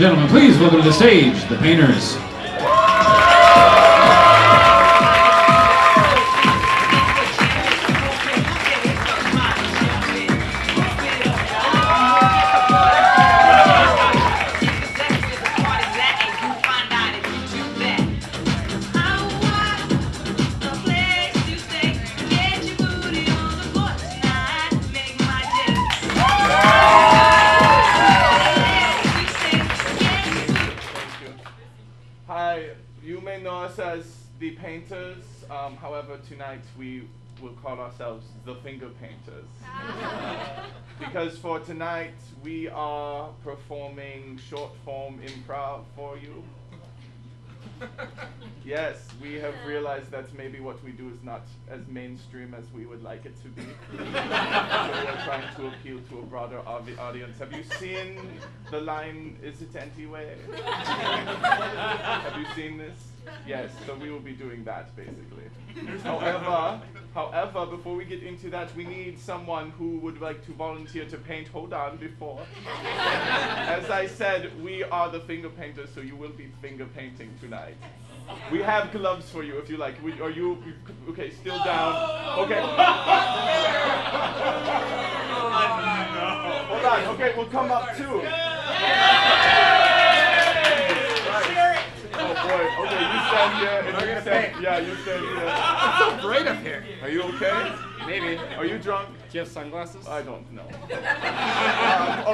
gentlemen, please welcome to the stage the painters. As the painters, however, tonight we will call ourselves the finger painters. Because for tonight we are performing short form improv for you. Yes, we have realized that maybe what we do is not as mainstream as we would like it to be. So we're trying to appeal to a broader audience. Have you seen the line, "Is it anyway?" Have you seen this? Yes, so we will be doing that basically. However, before we get into that, we need someone who would like to volunteer to paint. Hold on, before. As I said, we are the finger painters, so you will be finger painting tonight. We have gloves for you if you like. Are you okay? Still down. Okay. Hold on. Okay, we'll come up too. Oh boy. Okay, you stand here. And you stand. Yeah, you stand here. It's so bright up here. Are you okay? Maybe. Are you drunk? Do you have sunglasses? I don't know.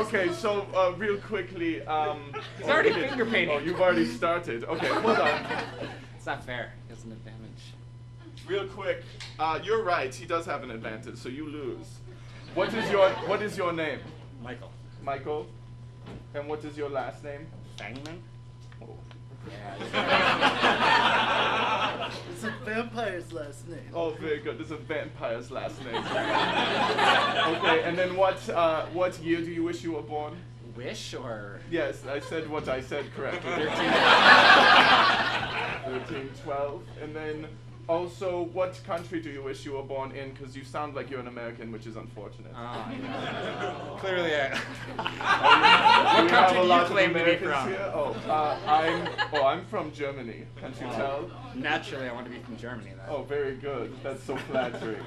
Okay, so real quickly. He's already finger painting. Oh, you've already started. Okay, hold on. It's not fair. He has an advantage. Real quick. You're right. He does have an advantage, so you lose. What is your name? Michael. Michael. And what is your last name? Fangman? Oh. Yeah. It's a vampire's last name. Oh, very good. This is a vampire's last name. Okay, and then what year do you wish you were born? Wish or? Yes, I said what I said correctly. 1312. And then also, what country do you wish you were born in? Because you sound like you're an American, which is unfortunate. Yeah. Clearly, What country do you claim to be from? Here? I'm from Germany. Can't you tell? Naturally, I want to be from Germany, though. Oh, very good. That's so flattering.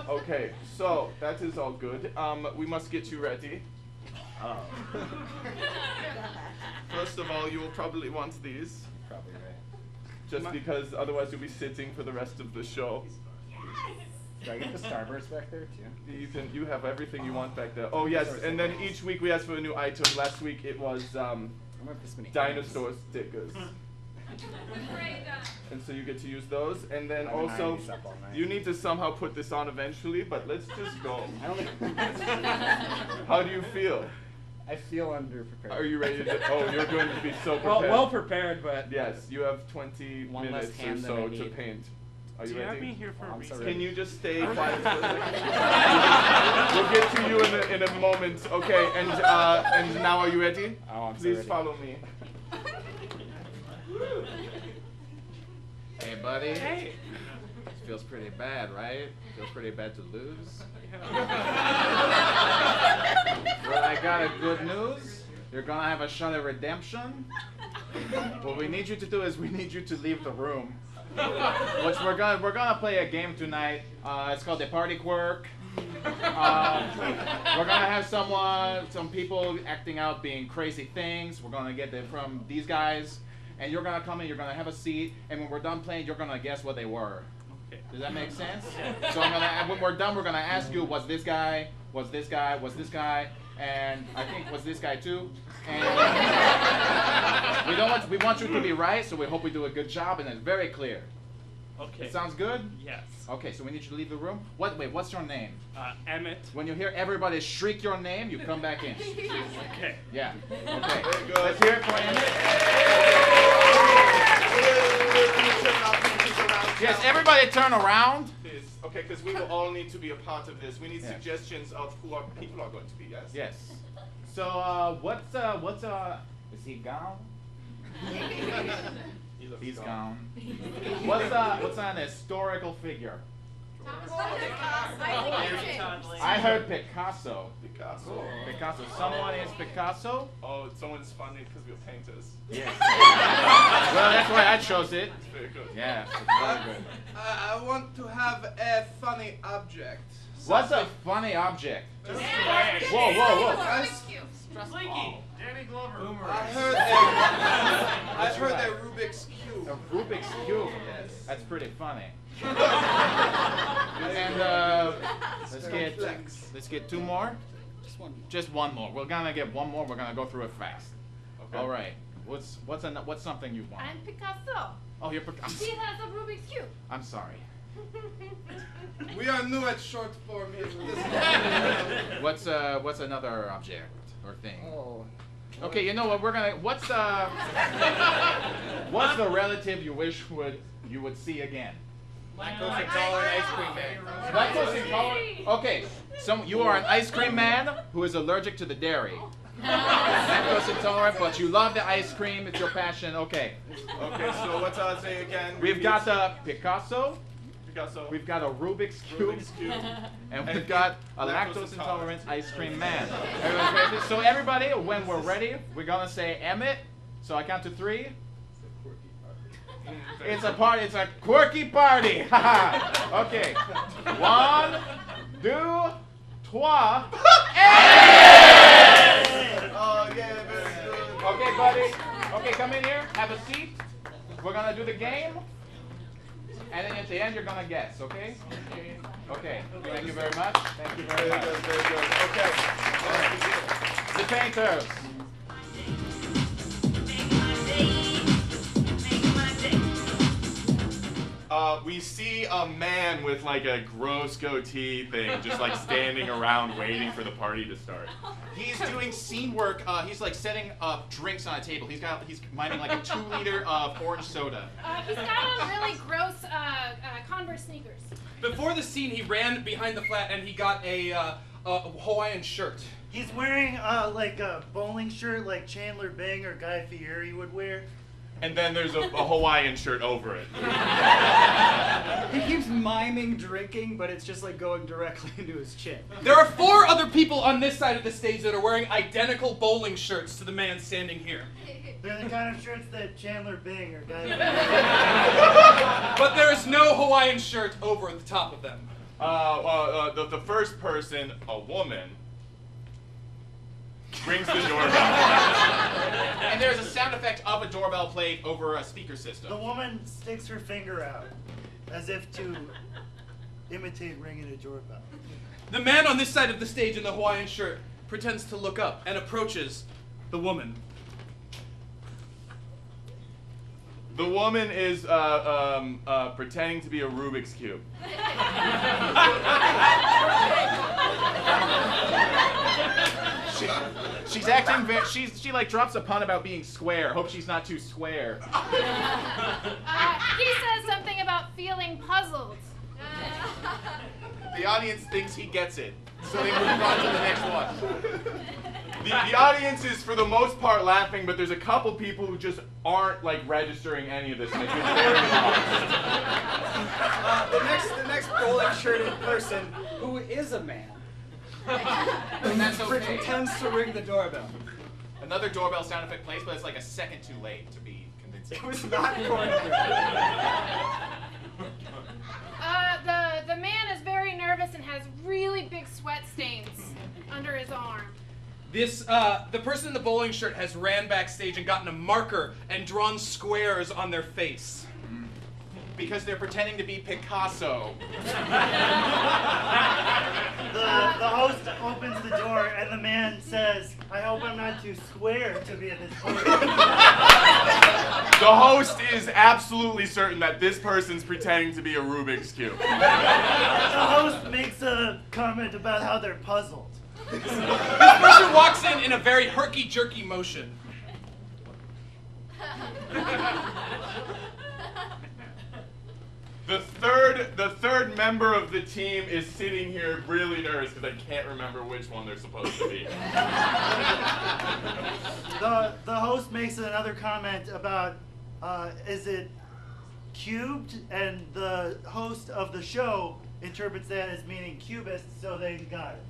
Okay, so that is all good. We must get you ready. Oh. First of all, you will probably want these. Probably right. Just because otherwise you'll be sitting for the rest of the show. Do I get the Starburst back there too? You have everything you want back there. Oh yes, and then each week we ask for a new item. Last week it was dinosaur stickers. And so you get to use those, and then also you need to somehow put this on eventually. But let's just go. How do you feel? I feel underprepared. Are you ready to? Oh, you're going to be so prepared. Well prepared, but yes, you have 20 minutes or so to paint. Are you ready? Have me here for a reason? Can you just stay quiet for a second? We'll get to you in a moment. Okay, and now are you ready? Oh, I'm Please so ready. follow me. Hey, buddy. Hey. Feels pretty bad, right? Feels pretty bad to lose. Well, I got a good news. You're gonna have a shot at redemption. What we need you to do is we need you to leave the room. Which we're gonna play a game tonight. It's called the Party Quirk. We're gonna have some people acting out being crazy things. We're gonna get them from these guys, and you're gonna come in. You're gonna have a seat, and when we're done playing, you're gonna guess what they were. Okay. Does that make sense? So when we're done, we're gonna ask you, was this guy, was this guy, was this guy, and I think was this guy too. And we want you to be right, so we hope we do a good job, and it's very clear. Okay. It sounds good? Yes. Okay, so we need you to leave the room. Wait, what's your name? Emmett. When you hear everybody shriek your name, you come back in. Okay. Yeah. Okay. Very good. Let's hear it for Emmett. Yes, everybody turn around. Okay, because we will all need to be a part of this. We need suggestions of who our people are going to be. Yes. Yes. So what's is he gone? He's gone. What's an historical figure? I heard Picasso. Picasso. Picasso. Someone is Picasso. Oh, someone's funny because we're painters. Yes. Well, that's why I chose it. It's very good. Yeah, it's very good. I want to have a funny object. What's a funny object? Just Whoa, whoa, whoa. Guys, Danny Glover. I heard a Rubik's A Cube. Rubik's Cube. Yes. That's pretty funny. And let's get two more. Just one more. We're gonna get one more. We're gonna go through it fast. Okay. All right. What's something you want? I'm Picasso. Oh, you're Picasso. He has a Rubik's Cube. I'm sorry. We are new at short form here. What's another object or thing? Oh. Okay, you know what? What's the relative you wish you would see again? Lactose intolerant ice cream man. Lactose intolerant. Okay, so you are an ice cream man who is allergic to the dairy. Lactose intolerant, but you love the ice cream. It's your passion. Okay. Okay, so what's I say again? We've got the Picasso. Picasso. We've got a Rubik's Cube. Rubik's Cube. And we've got a lactose intolerant ice cream man. So everybody, when we're ready, we're gonna say Emmett. So I count to 3. It's a party. It's a quirky party. Okay. 1, 2, 3. Oh, yeah, very good. Okay, buddy. Okay, come in here. Have a seat. We're gonna do the game. And then at the end, you're gonna guess, okay? Okay. Thank you very much. Thank you very much. Very good. Okay. The painters. We see a man with like a gross goatee thing, just like standing around waiting for the party to start. He's doing scene work. He's like setting up drinks on a table. He's miming like a 2-liter of orange soda. He's got on really gross Converse sneakers. Before the scene, he ran behind the flat and he got a Hawaiian shirt. He's wearing like a bowling shirt like Chandler Bing or Guy Fieri would wear. And then there's a Hawaiian shirt over it. He keeps miming drinking, but it's just like going directly into his chin. There are 4 other people on this side of the stage that are wearing identical bowling shirts to the man standing here. They're the kind of shirts that Chandler Bing or Guy Fieri. But there is no Hawaiian shirt over the top of them. The first person, a woman, rings the doorbell. And there's a sound effect of a doorbell played over a speaker The system. woman sticks her finger out as if to imitate ringing a doorbell. The man on this side of the stage in the Hawaiian shirt pretends to look up and approaches the woman. The woman is pretending to be a Rubik's Cube. She's acting very. She like drops a pun about being square. Hope she's not too square. He says something about feeling puzzled. The audience thinks he gets it, so they move on to the next one. The audience is for the most part laughing, but there's a couple people who just aren't like registering any of this, and they feel very lost. The next bowling shirted person, who is a man, And that's okay. pretends to ring the doorbell. Another doorbell sound effect plays, but it's like a second too late to be convincing. It was not going through. The man is very nervous and has really big sweat stains under his arm. The person in the bowling shirt has ran backstage and gotten a marker and drawn squares on their face. Because they're pretending to be Picasso. The host opens the door and the man says, "I hope I'm not too square to be at this party." The host is absolutely certain that this person's pretending to be a Rubik's Cube. The host makes a comment about how they're puzzled. This person walks in a very herky-jerky motion. The third member of the team is sitting here really nervous because I can't remember which one they're supposed to be. The host makes another comment about, is it cubed? And the host of the show interprets that as meaning cubist, so they got it.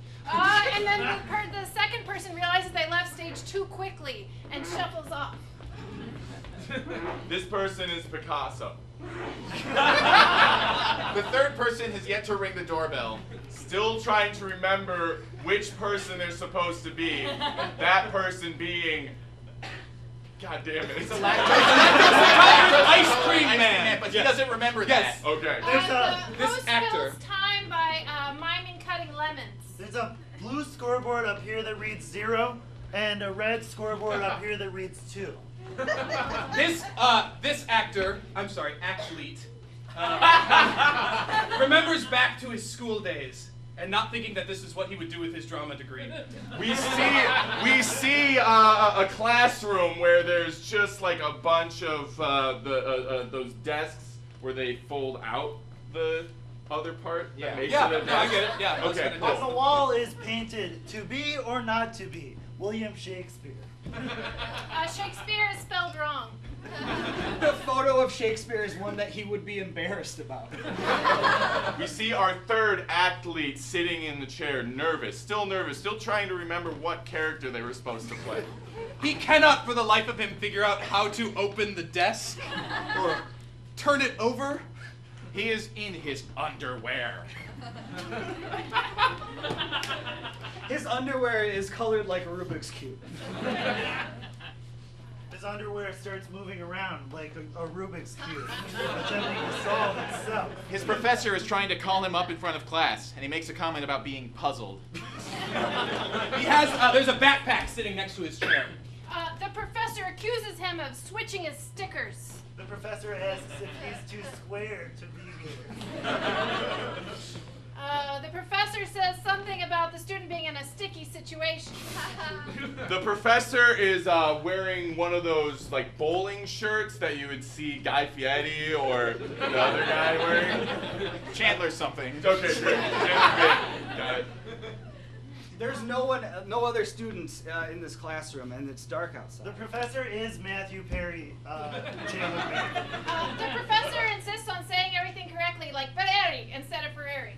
And then the second person realizes they left stage too quickly and shuffles off. This person is Picasso. The third person has yet to ring the doorbell. Still trying to remember which person they're supposed to be. That person being... God damn it. It's a Ice cream man. But he doesn't remember that. Okay. The this host actor. fills time by miming cutting lemons. There's a blue scoreboard up here that reads 0, and a red scoreboard up here that reads 2. This actor, I'm sorry, athlete, remembers back to his school days and not thinking that this is what he would do with his drama degree. We see a classroom where there's just like a bunch of those desks where they fold out the other part. Yeah, that makes yeah, it a I desk. get it. Yeah, Okay. that's On the wall is painted "To be or not to be," William Shakespeare. Shakespeare is spelled wrong. The photo of Shakespeare is one that he would be embarrassed about. We see our third athlete sitting in the chair, nervous, still trying to remember what character they were supposed to play. He cannot for the life of him figure out how to open the desk or turn it over. He is in his underwear. His underwear is colored like a Rubik's Cube. His underwear starts moving around like a Rubik's Cube, attempting to solve itself. His professor is trying to call him up in front of class, and he makes a comment about being puzzled. He has, there's a backpack sitting next to his chair. The professor accuses him of switching his stickers. The professor asks if he's too square to be here. The professor says something about the student being in a sticky situation. The professor is wearing one of those like bowling shirts that you would see Guy Fieri or the other guy wearing. Chandler something. Okay, great. Got it. There's no other students in this classroom, and it's dark outside. The professor is Matthew Perry, Chandler Perry. The professor insists on saying everything correctly, like Ferrari instead of Ferrari.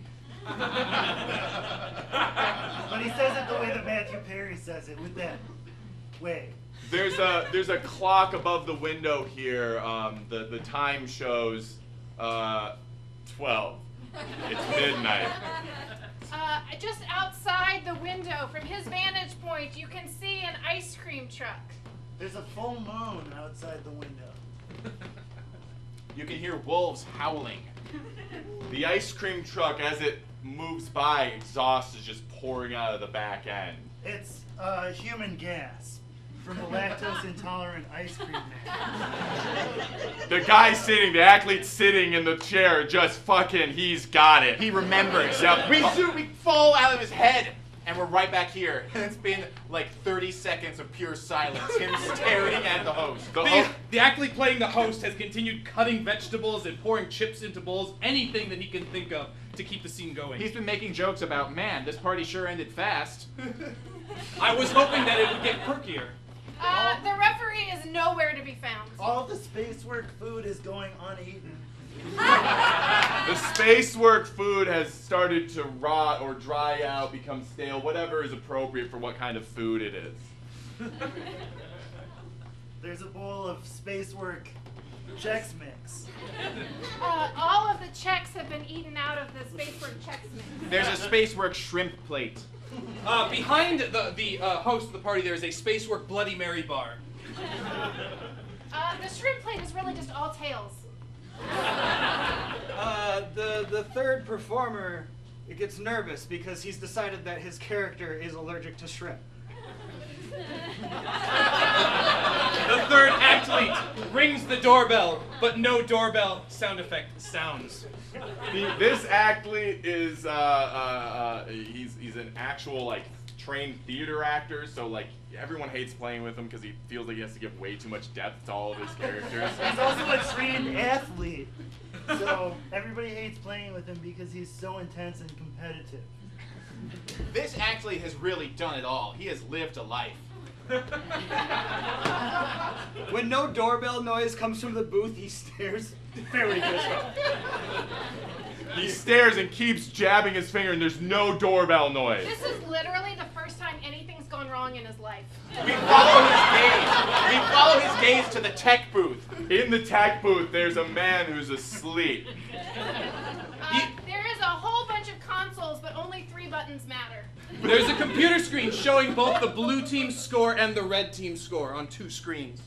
But he says it the way that Matthew Perry says it, with that way. There's a clock above the window here. The time shows 12. It's midnight. Just outside the window, from his vantage point, you can see an ice cream truck. There's a full moon outside the window. You can hear wolves howling. The ice cream truck, as it moves by, exhaust is just pouring out of the back end. It's human gas from the lactose intolerant ice cream man. The guy sitting, the athlete sitting in the chair, just fucking, he's got it. He remembers. Yep. We fall out of his head, and we're right back here. And it's been like 30 seconds of pure silence, him staring at the host. The athlete playing the host has continued cutting vegetables and pouring chips into bowls, anything that he can think of to keep the scene going. He's been making jokes about, man, this party sure ended fast. I was hoping that it would get quirkier. The referee is nowhere to be found. All the spacework food is going uneaten. The spacework food has started to rot or dry out, become stale, whatever is appropriate for what kind of food it is. There's a bowl of spacework Chex Mix. All of the checks have been eaten out of the Spacework Chex Mix. There's a Spaceworks shrimp plate. Behind the host of the party, there is a Spacework Bloody Mary bar. The shrimp plate is really just all tails. The third performer gets nervous because he's decided that his character is allergic to shrimp. The third athlete rings the doorbell, but no doorbell sound effect sounds. This athlete is he's an actual like trained theater actor, so like everyone hates playing with him because he feels like he has to give way too much depth to all of his characters. He's also a trained athlete, so everybody hates playing with him because he's so intense and competitive. This athlete has really done it all. He has lived a life. When no doorbell noise comes from the booth, he stares very good. He stares and keeps jabbing his finger, and there's no doorbell noise. This is literally the first time anything's gone wrong in his life. We follow his gaze. We follow his gaze to the tech booth. In the tech booth, there's a man who's asleep. There is a whole bunch of consoles, but only 3 buttons matter. There's a computer screen showing both the blue team's score and the red team's score on 2 screens.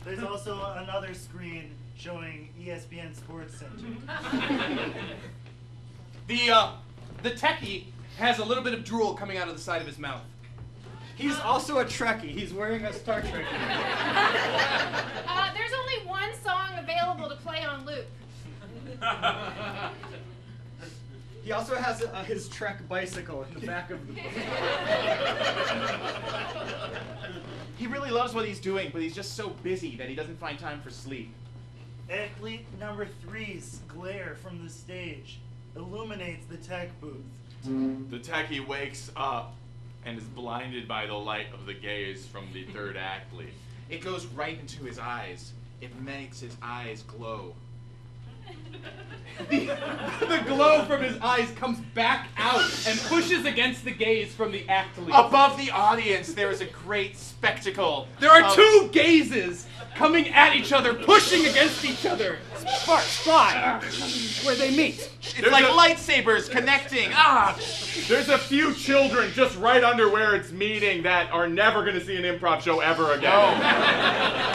There's also another screen showing ESPN Sports Center. The techie has a little bit of drool coming out of the side of his mouth. He's also a Trekkie. He's wearing a Star Trek hat. There's only one song available to play on loop. He also has his Trek bicycle in the back of the book. He really loves what he's doing, but he's just so busy that he doesn't find time for sleep. Athlete number 3's glare from the stage illuminates the tech booth. The techie wakes up and is blinded by the light of the gaze from the third athlete. It goes right into his eyes. It makes his eyes glow. The glow from his eyes comes back out and pushes against the gaze from the athlete. Above the audience, there is a great spectacle. There are 2 gazes coming at each other, pushing against each other. Sparks fly where they meet. It's like lightsabers connecting. There's a few children just right under where it's meeting that are never going to see an improv show ever again.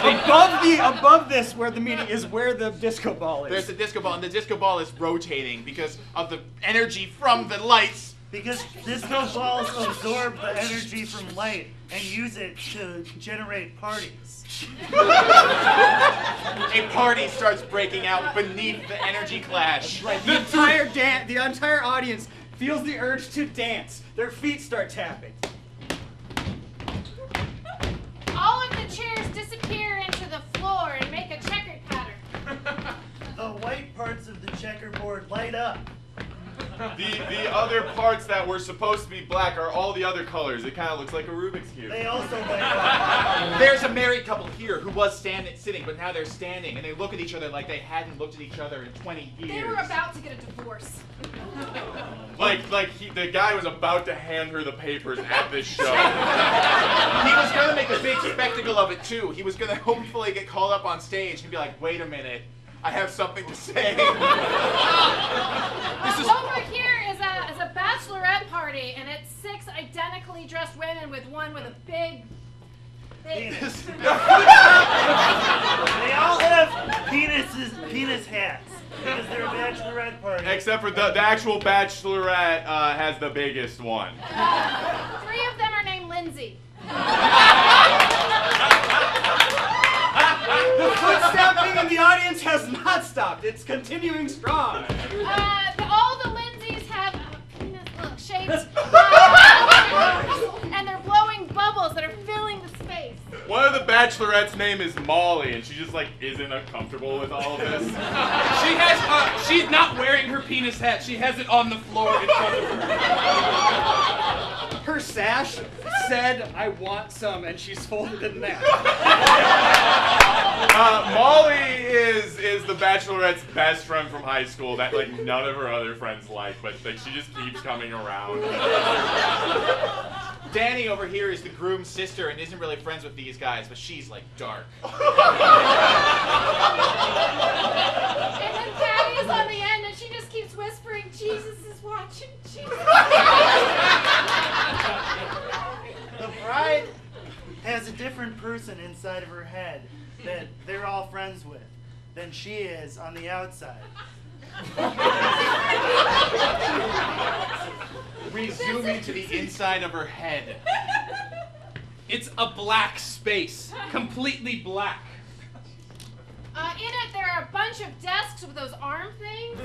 Above this, where the meeting is, where the disco ball is. There's the disco ball, and the disco ball is rotating because of the energy from the lights. Because disco balls absorb the energy from light and use it to generate parties. A party starts breaking out beneath the energy clash. Right. The entire audience feels the urge to dance. Their feet start tapping. All of the chairs disappear into the floor and make a checkered pattern. The white parts of the checkerboard light up. The other parts that were supposed to be black are all the other colors. It kind of looks like a Rubik's Cube. They also light up. There's a married couple here who was sitting, but now they're standing, and they look at each other like they hadn't looked at each other in 20 years. They were about to get a divorce. The guy was about to hand her the papers at this show. He was going to make a big spectacle of it, too. He was going to hopefully get called up on stage and be like, wait a minute, I have something to say. Over here is a bachelorette party, and it's 6 identically dressed women with one with a big penis. They all have penis hats because they're a bachelorette party. Except for the actual bachelorette has the biggest one. 3 of them are named Lindsay. The footstepping in the audience has not stopped. It's continuing strong. All the Lindsays have penis shapes, and they're blowing bubbles that are filling the space. One of the bachelorette's name is Molly, and she just isn't comfortable with all of this. She's not wearing her penis hat. She has it on the floor in front of her. Her sash said, "I want some," and she's folded in that. Molly is the bachelorette's best friend from high school that none of her other friends like, but she just keeps coming around. Danny over here is the groom's sister and isn't really friends with these guys, but she's dark. And then Patty's on the end, and she just keeps whispering, "Jesus is watching, Jesus." The bride has a different person inside of her head that they're all friends with than she is on the outside. Resuming to the inside of her head. It's a black space, completely black. In it, there are a bunch of desks with those arm things.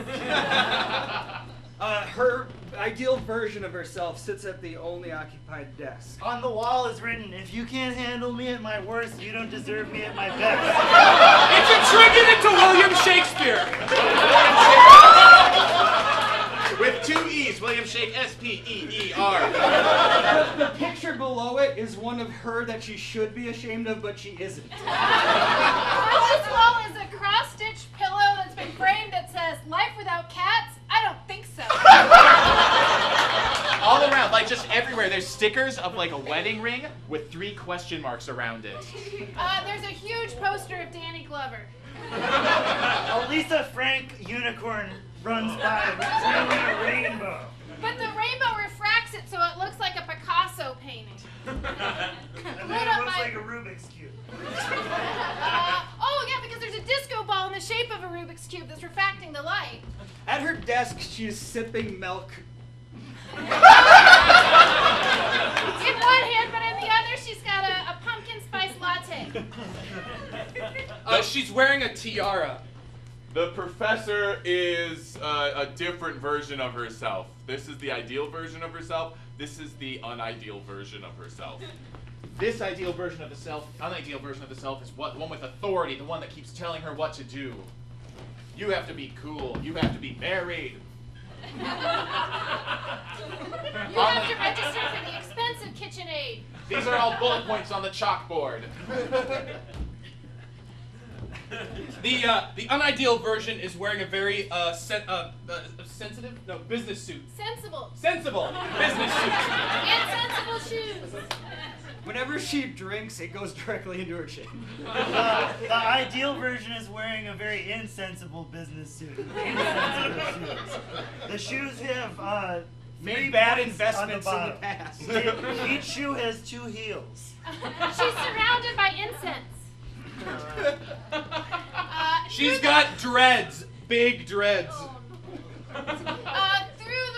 Her ideal version of herself sits at the only occupied desk. On the wall is written, "If you can't handle me at my worst, you don't deserve me at my best." It's attributed to William Shakespeare. With 2 E's, William Shake, S-P-E-E-R. The picture below it is one of her that she should be ashamed of, but she isn't. On this wall is a cross-stitched pillow that's been framed that says, "Life without cats? I don't All around, like just everywhere. There's stickers of like a wedding ring with 3 question marks around it. There's a huge poster of Danny Glover. A Lisa Frank unicorn runs by wearing a rainbow. But the rainbow refracts it so it looks like a Picasso painting. And then it looks like a Rubik's Cube. Oh, yeah, because there's a disco ball in the shape of a Rubik's Cube that's refracting the light. At her desk, she is sipping milk. In one hand, but in the other, she's got a pumpkin spice latte. She's wearing a tiara. The professor is a different version of herself. This is the ideal version of herself. This is the unideal version of herself. This ideal version of the self, unideal version of the self is what? The one with authority, the one that keeps telling her what to do. You have to be cool. You have to be married. You have to register for the expensive KitchenAid. These are all bullet points on the chalkboard. The unideal version is wearing a very sensitive, no, business suit. Sensible. Sensible business suit. And sensible shoes. Whenever she drinks, it goes directly into her chin. The ideal version is wearing a very insensible business suit. Insensitive shoes. The shoes have Made 3 bad points investments on in the the past. bottom. Each shoe has 2 heels. She's surrounded by incense. She's got dreads, big dreads. Through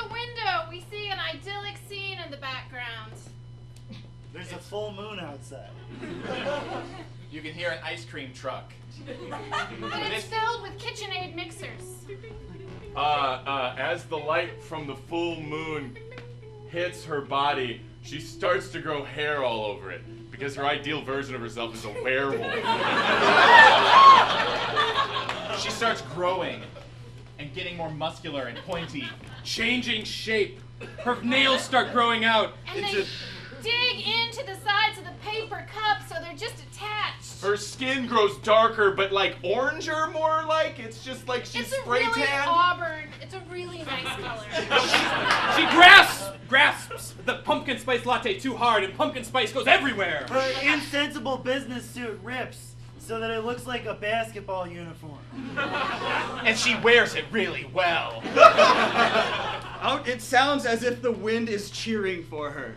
the window, we see an idyllic scene in the background. There's a full moon outside. You can hear an ice cream truck. And it's filled with KitchenAid mixers. As the light from the full moon hits her body, she starts to grow hair all over it because her ideal version of herself is a werewolf. She starts growing and getting more muscular and pointy. Changing shape. Her nails start growing out. And they dig into the sides of the paper cup so they're just attached. Her skin grows darker, but like oranger more like. It's just like she's It's a spray really tan. auburn. It's a really nice color. She grasps the pumpkin spice latte too hard, and pumpkin spice goes everywhere. Her insensible business suit rips so that it looks like a basketball uniform. And she wears it really well. It sounds as if the wind is cheering for her.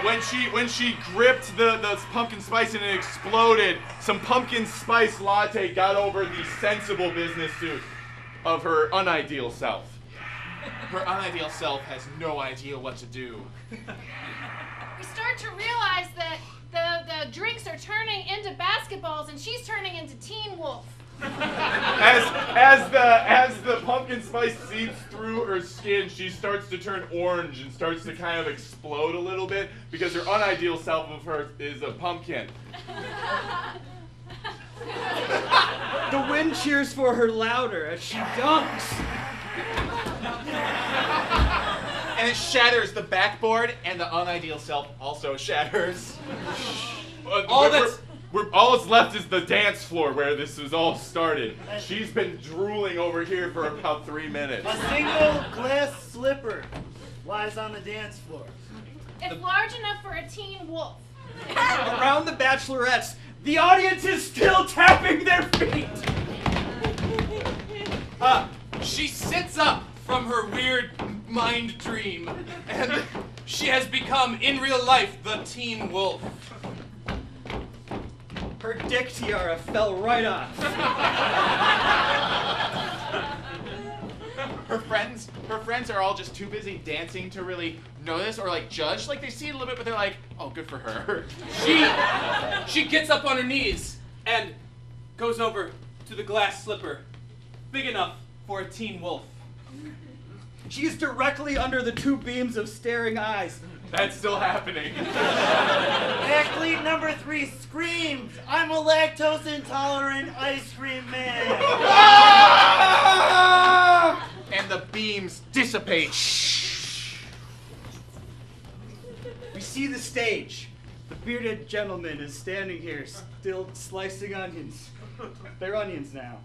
When she gripped the pumpkin spice and it exploded, some pumpkin spice latte got over the sensible business suit of her unideal self. Her unideal self has no idea what to do. We start to realize that the drinks are turning into basketballs and she's turning into Teen Wolf. As the pumpkin spice seeps through her skin, she starts to turn orange and starts to kind of explode a little bit because her unideal self of her is a pumpkin. The wind cheers for her louder as she dunks. And it shatters the backboard, and the unideal self also shatters. All that's left is the dance floor where this was all started. She's been drooling over here for about 3 minutes. A single glass slipper lies on the dance floor. It's large enough for a Teen Wolf. Around the bachelorettes, the audience is still tapping their feet. She sits up from her weird mind dream, and she has become, in real life, the Teen Wolf. Her dick tiara fell right off. Her friends are all just too busy dancing to really notice or like judge. Like they see it a little bit, but they're like, "Oh, good for her." She gets up on her knees and goes over to the glass slipper, big enough for a Teen Wolf. She's directly under the 2 beams of staring eyes. That's still happening. Athlete number 3 screams, "I'm a lactose intolerant ice cream man." And the beams dissipate. We see the stage. The bearded gentleman is standing here, still slicing onions. They're onions now.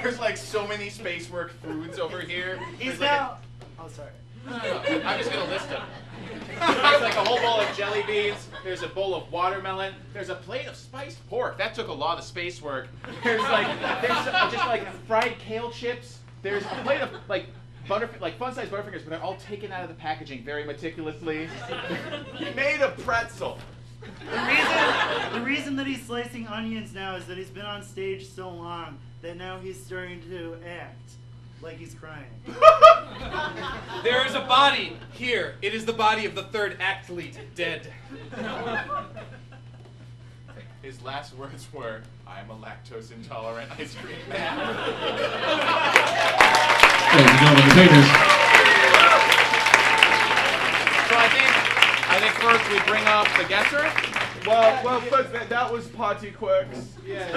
There's like so many Spacework foods over here. He's There's like now. Oh, sorry. No. I'm just gonna list them. There's like a whole bowl of jelly beans. There's a bowl of watermelon. There's a plate of spiced pork. That took a lot of space work. There's just like fried kale chips. There's a plate of like fun-sized Butterfingers, but they're all taken out of the packaging very meticulously. He made a pretzel. The reason that he's slicing onions now is that he's been on stage so long that now he's starting to act like he's crying. There is a body here. It is the body of the third athlete, dead. His last words were, "I'm a lactose intolerant ice cream man." Ladies and gentlemen, the painters. So I think first we bring up the guesser. Well, first that was Party Quirks. Yes.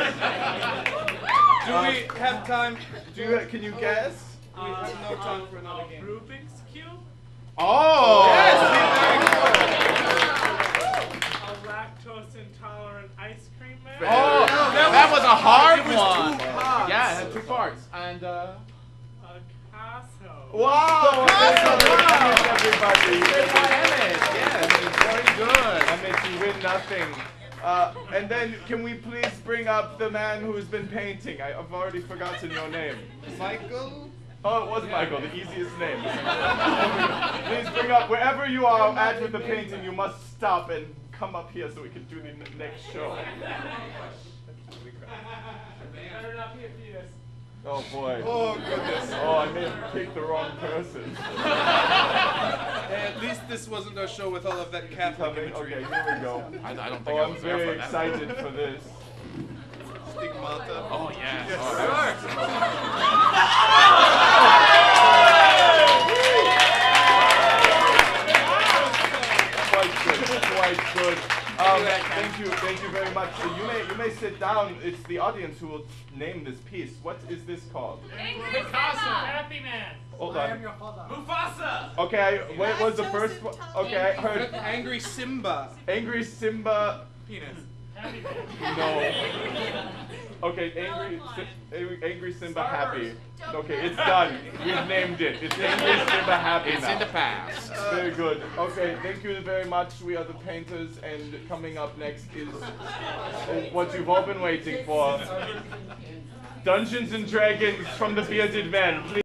Do we have time? Can you guess? We have no time for another game. Rubik's Cube? Oh! Yes, A lactose intolerant ice cream man? Oh, that was a hard one. two parts. Yeah, it had 2 parts. And A Picasso. Wow! Everybody. Yes, very good. That makes you win nothing. And then, can we please bring up the man who's been painting? I've already forgotten your name. Michael? Oh, it was Michael, the easiest name. Please bring up, wherever you are at with the painting, you must stop and come up here so we can do the next show. Better not be a fetus. Oh boy. Oh, goodness. Oh, I may have picked the wrong person. At least this wasn't a show with all of that Catholic Coming. imagery. Okay, here we go. I don't think Oh, I I'm was there very for that. excited for this. Stigmata. Oh, yeah. Quite good. Thank you very much. You may sit down. It's the audience who will name this piece. What is this called? Happy Man. Hold on. Mufasa. Okay, what was the first one? Okay, I heard Angry Simba. Angry Simba. Penis. Happy Man. No. Okay, Angry Simba Happy. Okay, it's done. We've named it. It's Angry Simba Happy It's now. in the past. Very good. Okay, thank you very much. We are the painters, and coming up next is what you've all been waiting for. Dungeons and Dragons from the Bearded Men. Please